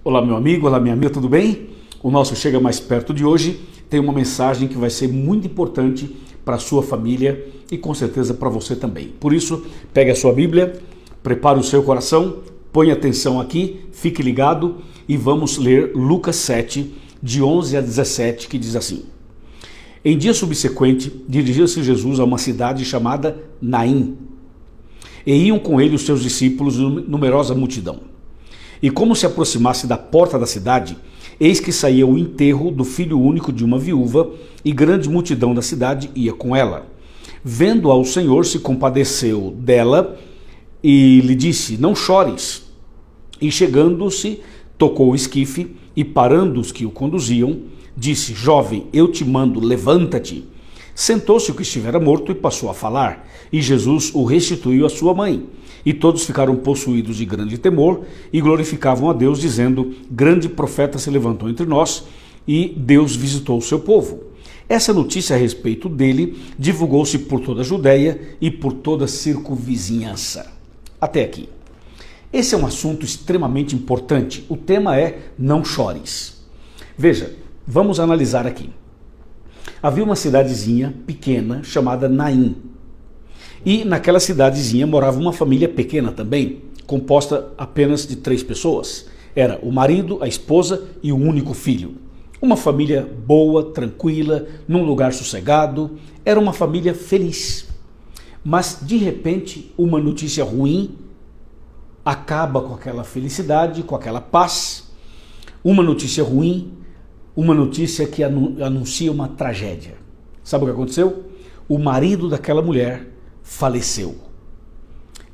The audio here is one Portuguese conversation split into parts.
Olá meu amigo, olá minha amiga, tudo bem? O nosso Chega Mais Perto de hoje tem uma mensagem que vai ser muito importante para a sua família e com certeza para você também. Por isso, pegue a sua Bíblia, prepare o seu coração, põe atenção aqui, fique ligado e vamos ler Lucas 7, de 11 a 17, que diz assim: Em dia subsequente, dirigiu-se Jesus a uma cidade chamada Naim, e iam com ele os seus discípulos e numerosa multidão. E como se aproximasse da porta da cidade, eis que saía o enterro do filho único de uma viúva, e grande multidão da cidade ia com ela. Vendo-a o Senhor, se compadeceu dela e lhe disse: Não chores. E chegando-se, tocou o esquife, e parando os que o conduziam, disse: Jovem, eu te mando, levanta-te. Sentou-se o que estivera morto e passou a falar, e Jesus o restituiu à sua mãe. E todos ficaram possuídos de grande temor e glorificavam a Deus, dizendo: Grande profeta se levantou entre nós, e Deus visitou o seu povo. Essa notícia a respeito dele divulgou-se por toda a Judéia e por toda a circunvizinhança. Até aqui. Esse é um assunto extremamente importante. O tema é Não Chores. Veja, vamos analisar aqui. Havia uma cidadezinha pequena chamada Naim. E naquela cidadezinha morava uma família pequena também, composta apenas de 3 pessoas. Era o marido, a esposa e o único filho. Uma família boa, tranquila, num lugar sossegado. Era uma família feliz. Mas, de repente, uma notícia ruim acaba com aquela felicidade, com aquela paz. Uma notícia ruim, uma notícia que anuncia uma tragédia. Sabe o que aconteceu? O marido daquela mulher faleceu.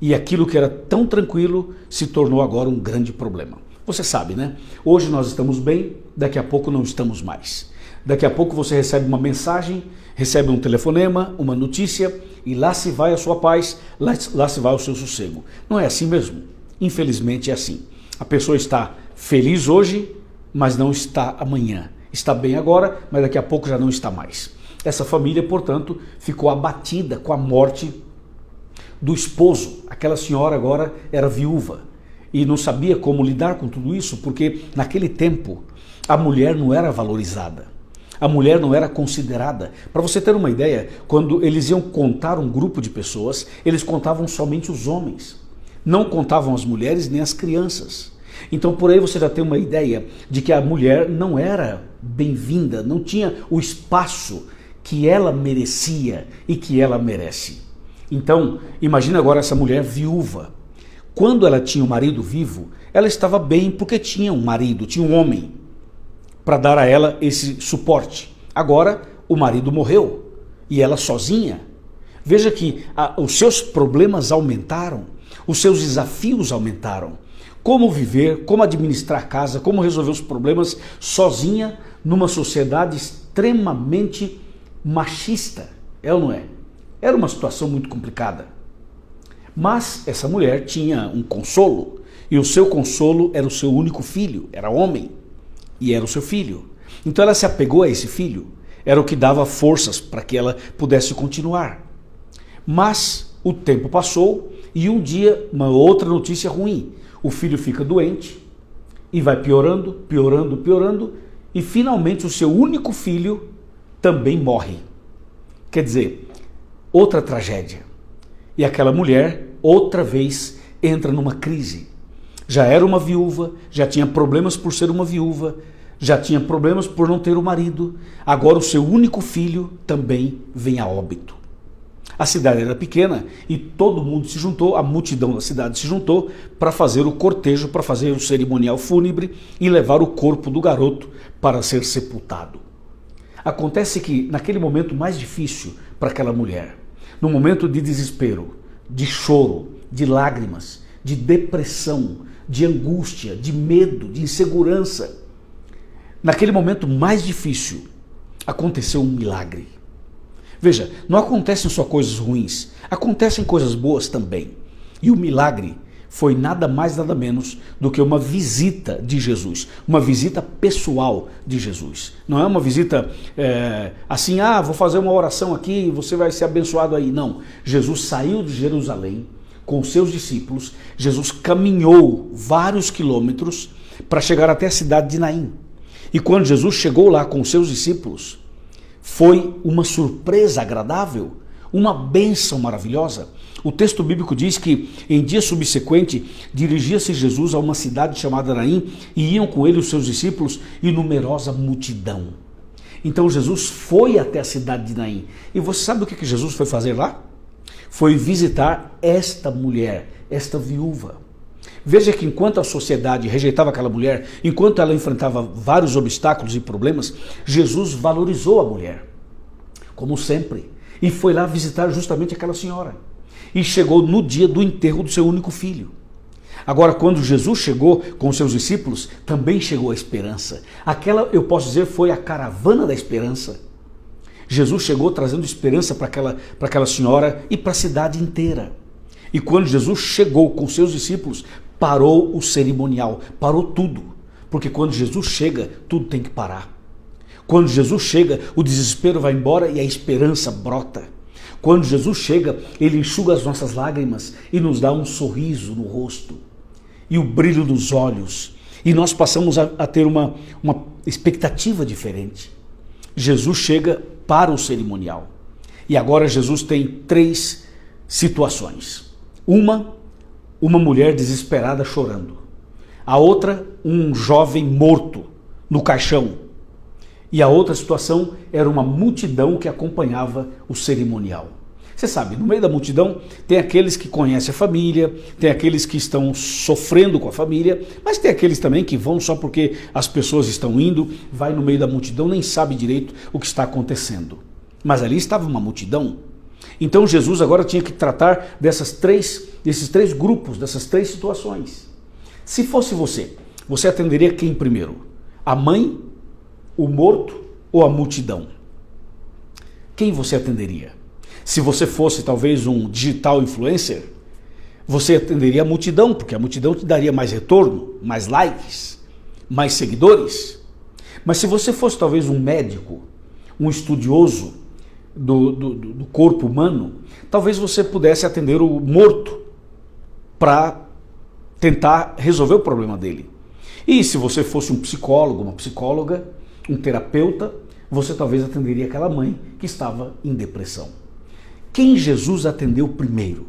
E aquilo que era tão tranquilo se tornou agora um grande problema. Você sabe, né? Hoje nós estamos bem, daqui a pouco não estamos mais. Daqui a pouco você recebe uma mensagem, recebe um telefonema, uma notícia, e lá se vai a sua paz, lá se vai o seu sossego. Não é assim mesmo? Infelizmente é assim. A pessoa está feliz hoje, mas não está amanhã. Está bem agora, mas daqui a pouco já não está mais. Essa família, portanto, ficou abatida com a morte do esposo. Aquela senhora agora era viúva e não sabia como lidar com tudo isso, porque naquele tempo a mulher não era valorizada. A mulher não era considerada. Para você ter uma ideia, quando eles iam contar um grupo de pessoas, eles contavam somente os homens. Não contavam as mulheres nem as crianças. Então por aí você já tem uma ideia de que a mulher não era bem-vinda, não tinha o espaço que ela merecia e que ela merece. Então, imagina agora essa mulher viúva. Quando ela tinha um marido vivo, ela estava bem porque tinha um marido, tinha um homem para dar a ela esse suporte. Agora, o marido morreu e ela sozinha. Veja que os seus problemas aumentaram, os seus desafios aumentaram. Como viver, como administrar a casa, como resolver os problemas sozinha numa sociedade extremamente machista, é ou não é? Era uma situação muito complicada. Mas essa mulher tinha um consolo, e o seu consolo era o seu único filho, era homem, e era o seu filho. Então ela se apegou a esse filho, era o que dava forças para que ela pudesse continuar. Mas o tempo passou e um dia uma outra notícia ruim. O filho fica doente e vai piorando, piorando, piorando, e finalmente o seu único filho também morre. Quer dizer, outra tragédia. E aquela mulher, outra vez, entra numa crise. Já era uma viúva, já tinha problemas por ser uma viúva, já tinha problemas por não ter o marido. Agora o seu único filho também vem a óbito. A cidade era pequena e todo mundo se juntou, a multidão da cidade se juntou para fazer o cortejo, para fazer o cerimonial fúnebre e levar o corpo do garoto para ser sepultado. Acontece que naquele momento mais difícil para aquela mulher, no momento de desespero, de choro, de lágrimas, de depressão, de angústia, de medo, de insegurança, naquele momento mais difícil, aconteceu um milagre. Veja, não acontecem só coisas ruins, acontecem coisas boas também. E o milagre foi nada mais, nada menos do que uma visita de Jesus, uma visita pessoal de Jesus. Não é uma visita assim, vou fazer uma oração aqui, você vai ser abençoado aí. Não, Jesus saiu de Jerusalém, com seus discípulos, Jesus caminhou vários quilômetros para chegar até a cidade de Naim. E quando Jesus chegou lá com seus discípulos, foi uma surpresa agradável, uma bênção maravilhosa. O texto bíblico diz que em dia subsequente dirigia-se Jesus a uma cidade chamada Naim e iam com ele os seus discípulos e numerosa multidão. Então Jesus foi até a cidade de Naim. E você sabe o que Jesus foi fazer lá? Foi visitar esta mulher, esta viúva. Veja que enquanto a sociedade rejeitava aquela mulher, enquanto ela enfrentava vários obstáculos e problemas, Jesus valorizou a mulher, como sempre, e foi lá visitar justamente aquela senhora. E chegou no dia do enterro do seu único filho. Agora, quando Jesus chegou com seus discípulos, também chegou a esperança. Aquela, eu posso dizer, foi a caravana da esperança. Jesus chegou trazendo esperança para aquela senhora e para a cidade inteira. E quando Jesus chegou com seus discípulos, parou o cerimonial, parou tudo. Porque quando Jesus chega, tudo tem que parar. Quando Jesus chega, o desespero vai embora e a esperança brota. Quando Jesus chega, ele enxuga as nossas lágrimas e nos dá um sorriso no rosto e o brilho nos olhos. E nós passamos a ter uma expectativa diferente. Jesus chega para o cerimonial. E agora Jesus tem 3 situações. Uma mulher desesperada chorando. A outra, um jovem morto no caixão. E a outra situação era uma multidão que acompanhava o cerimonial. Você sabe, no meio da multidão tem aqueles que conhecem a família, tem aqueles que estão sofrendo com a família, mas tem aqueles também que vão só porque as pessoas estão indo, vai no meio da multidão, nem sabe direito o que está acontecendo. Mas ali estava uma multidão. Então Jesus agora tinha que tratar desses três grupos, dessas 3 situações. Se fosse você atenderia quem primeiro? A mãe, o morto ou a multidão? Quem você atenderia? Se você fosse talvez um digital influencer, você atenderia a multidão, porque a multidão te daria mais retorno, mais likes, mais seguidores. Mas se você fosse talvez um médico, um estudioso do corpo humano, talvez você pudesse atender o morto para tentar resolver o problema dele. E se você fosse um psicólogo, uma psicóloga, um terapeuta, você talvez atenderia aquela mãe que estava em depressão. Quem Jesus atendeu primeiro?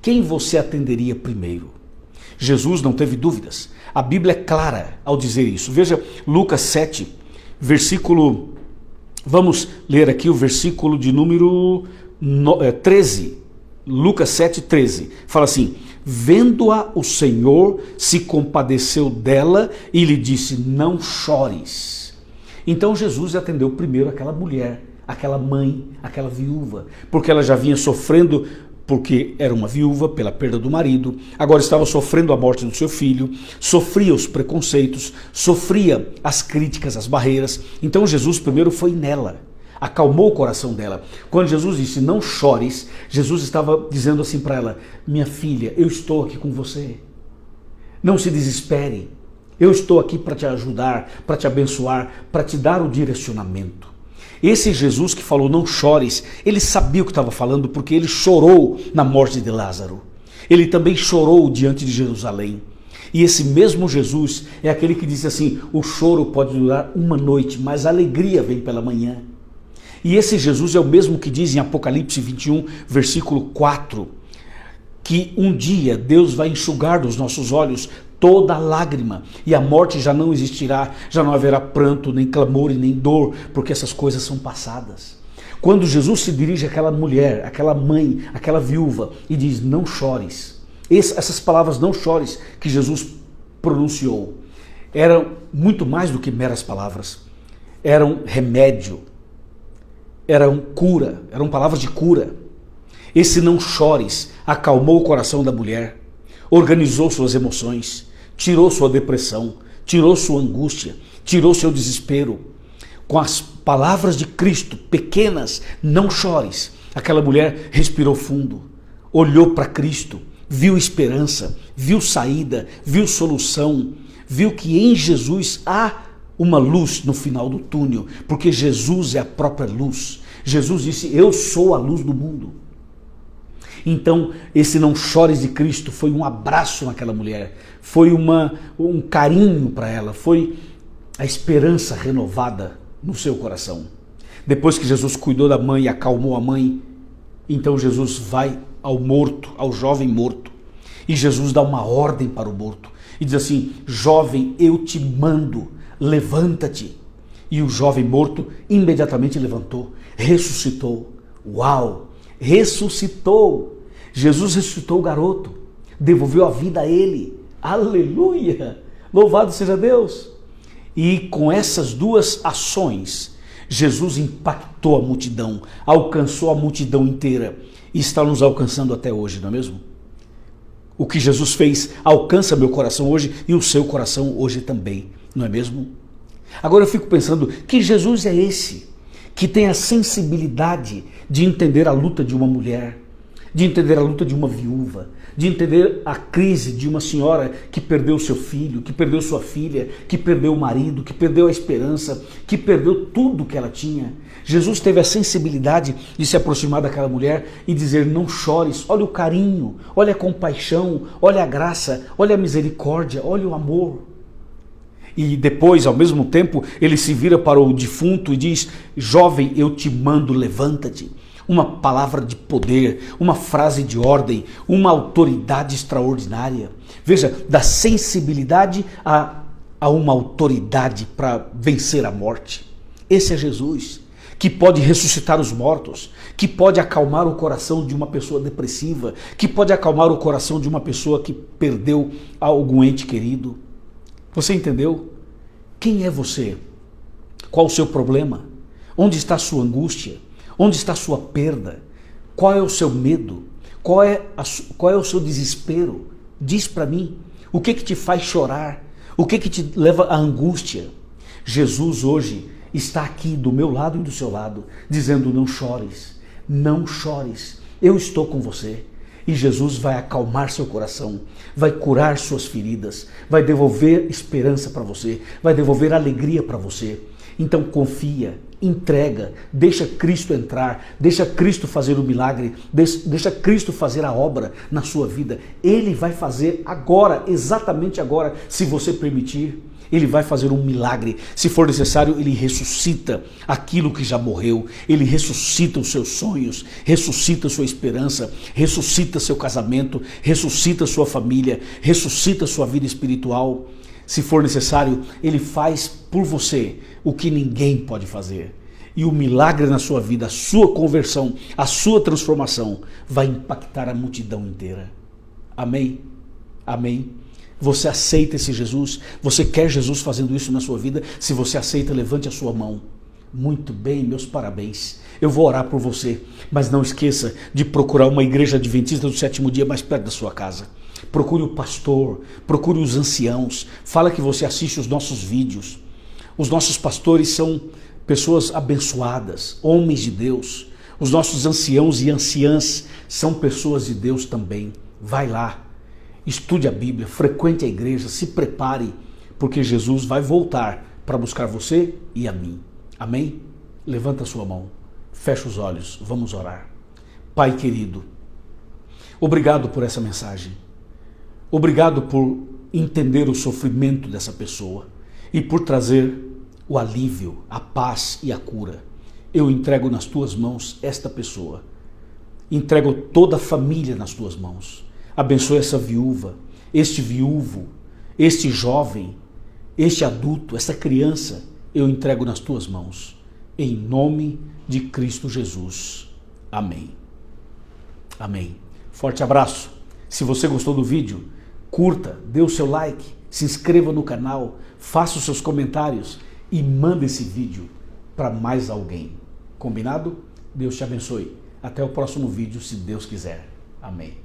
Quem você atenderia primeiro? Jesus não teve dúvidas. A Bíblia é clara ao dizer isso. Veja Lucas 7, versículo... Vamos ler aqui o versículo de número 13. Lucas 7, 13. Fala assim: vendo-a o Senhor se compadeceu dela e lhe disse, não chores. Então Jesus atendeu primeiro aquela mulher, aquela mãe, aquela viúva, porque ela já vinha sofrendo, porque era uma viúva pela perda do marido, agora estava sofrendo a morte do seu filho, sofria os preconceitos, sofria as críticas, as barreiras. Então Jesus primeiro foi nela, acalmou o coração dela. Quando Jesus disse, não chores, Jesus estava dizendo assim para ela, minha filha, eu estou aqui com você, não se desespere, eu estou aqui para te ajudar, para te abençoar, para te dar o direcionamento. Esse Jesus que falou não chores, ele sabia o que estava falando, porque ele chorou na morte de Lázaro. Ele também chorou diante de Jerusalém. E esse mesmo Jesus é aquele que disse assim, o choro pode durar uma noite, mas a alegria vem pela manhã. E esse Jesus é o mesmo que diz em Apocalipse 21, versículo 4, que um dia Deus vai enxugar dos nossos olhos toda lágrima, e a morte já não existirá, já não haverá pranto, nem clamor e nem dor, porque essas coisas são passadas. Quando Jesus se dirige àquela mulher, àquela mãe, àquela viúva, e diz, não chores, essas palavras não chores que Jesus pronunciou, eram muito mais do que meras palavras, eram remédio, eram cura, eram palavras de cura. Esse não chores acalmou o coração da mulher, organizou suas emoções, tirou sua depressão, tirou sua angústia, tirou seu desespero. Com as palavras de Cristo, pequenas, não chores, aquela mulher respirou fundo, olhou para Cristo, viu esperança, viu saída, viu solução, viu que em Jesus há uma luz no final do túnel, porque Jesus é a própria luz. Jesus disse, eu sou a luz do mundo. Então, esse não chores de Cristo foi um abraço naquela mulher, foi um carinho para ela, foi a esperança renovada no seu coração. Depois que Jesus cuidou da mãe e acalmou a mãe, então Jesus vai ao morto, ao jovem morto, e Jesus dá uma ordem para o morto e diz assim: jovem, eu te mando, levanta-te. E o jovem morto imediatamente levantou, ressuscitou. Uau! Ressuscitou! Jesus ressuscitou o garoto, devolveu a vida a ele. Aleluia! Louvado seja Deus! E com essas duas ações, Jesus impactou a multidão, alcançou a multidão inteira e está nos alcançando até hoje, não é mesmo? O que Jesus fez alcança meu coração hoje e o seu coração hoje também, não é mesmo? Agora eu fico pensando, que Jesus é esse que tem a sensibilidade de entender a luta de uma mulher, de entender a luta de uma viúva, de entender a crise de uma senhora que perdeu seu filho, que perdeu sua filha, que perdeu o marido, que perdeu a esperança, que perdeu tudo que ela tinha. Jesus teve a sensibilidade de se aproximar daquela mulher e dizer: não chores, olha o carinho, olha a compaixão, olha a graça, olha a misericórdia, olha o amor. E depois, ao mesmo tempo, ele se vira para o defunto e diz: jovem, eu te mando, levanta-te. Uma palavra de poder, uma frase de ordem, uma autoridade extraordinária. Veja, da sensibilidade a uma autoridade para vencer a morte. Esse é Jesus, que pode ressuscitar os mortos, que pode acalmar o coração de uma pessoa depressiva, que pode acalmar o coração de uma pessoa que perdeu algum ente querido. Você entendeu? Quem é você? Qual o seu problema? Onde está a sua angústia? Onde está a sua perda? Qual é o seu medo? Qual é o seu desespero? Diz para mim, o que te faz chorar? O que te leva à angústia? Jesus hoje está aqui do meu lado e do seu lado, dizendo: não chores, não chores, eu estou com você. E Jesus vai acalmar seu coração, vai curar suas feridas, vai devolver esperança para você, vai devolver alegria para você. Então confia, entrega, deixa Cristo entrar, deixa Cristo fazer o milagre, deixa Cristo fazer a obra na sua vida. Ele vai fazer agora, exatamente agora, se você permitir. Ele vai fazer um milagre. Se for necessário, ele ressuscita aquilo que já morreu. Ele ressuscita os seus sonhos, ressuscita sua esperança, ressuscita seu casamento, ressuscita sua família, ressuscita sua vida espiritual. Se for necessário, ele faz por você o que ninguém pode fazer. E o milagre na sua vida, a sua conversão, a sua transformação vai impactar a multidão inteira. Amém? Amém? Você aceita esse Jesus? Você quer Jesus fazendo isso na sua vida? Se você aceita, levante a sua mão. Muito bem, meus parabéns. Eu vou orar por você, mas não esqueça de procurar uma igreja adventista do sétimo dia mais perto da sua casa. Procure o pastor, procure os anciãos, fala que você assiste os nossos vídeos. Os nossos pastores são pessoas abençoadas, homens de Deus. Os nossos anciãos e anciãs são pessoas de Deus também. Vai lá. Estude a Bíblia, frequente a igreja, se prepare, porque Jesus vai voltar para buscar você e a mim. Amém? Levanta a sua mão, fecha os olhos, vamos orar. Pai querido, obrigado por essa mensagem. Obrigado por entender o sofrimento dessa pessoa e por trazer o alívio, a paz e a cura. Eu entrego nas tuas mãos esta pessoa. Entrego toda a família nas tuas mãos. Abençoe essa viúva, este viúvo, este jovem, este adulto, essa criança, eu entrego nas tuas mãos. Em nome de Cristo Jesus. Amém. Amém. Forte abraço. Se você gostou do vídeo, curta, dê o seu like, se inscreva no canal, faça os seus comentários e manda esse vídeo para mais alguém. Combinado? Deus te abençoe. Até o próximo vídeo, se Deus quiser. Amém.